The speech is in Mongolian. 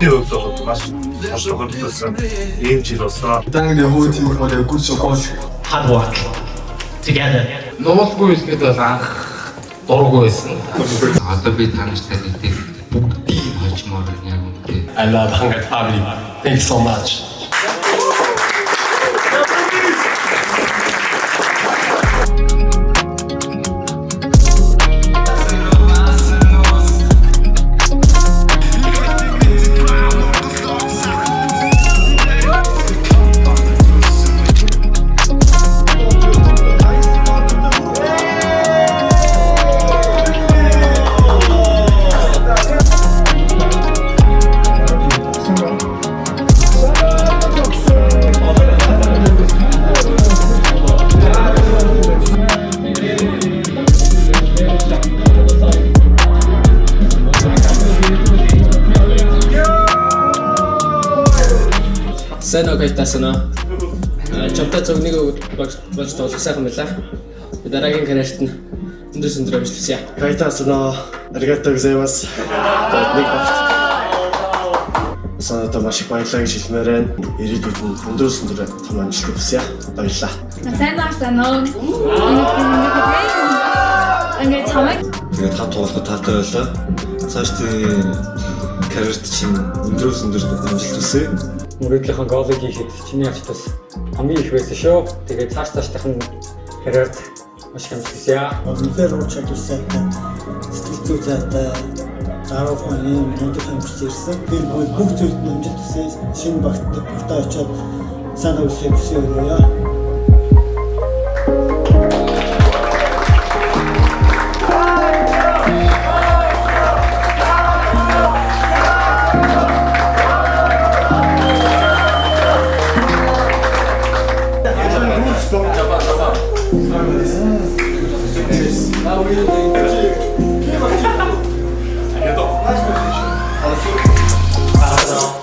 бол маш сонирхолтой ийм жил болсон. Thank the whole team for their good support. Hard work together. Нуулгүй хэлгээд бол анх дурггүй байсан. Одоо би танартай нийтээ бүгдийг хожмоор яг үнэтэй. I love Hungary family. Thanks so much. Сайн окейтасна. Чамтай зөв нэг болж тоглох сайхан байлаа. Дараагийн карьерт нь өндөр сүндрээ бичлээ. Окейтасна. Аригато гозаймас. Нэг багт. Санаа маш их баярлалаа гэж хэлмээр байна. Ирээдүйд нь өндөр сүндрээ том амжилт хүсье. Баярлалаа. Сайн байна. Ингээд чамайг тэгээд хат тоглоход таатай байлаа. Цаашдын карьерт чинь өндөр сүндрээ амжилт хүсье. Мөрөдлийнхөө голыг хийхэд чиний ачтас хамгийн их байсан шүү. Тэгээд цаашдах нь карьерт маш их амжилт хүсье. Үнэхээр ууч чадвартай, сэтгэл зүй зайтай, дараахан юм мундаг амжилт ирсэн. Би бүх зүйлд амжилт хүсье. Шинэ багтаа очиод сайн үйлчлэх хүсье өрөөё. Hello.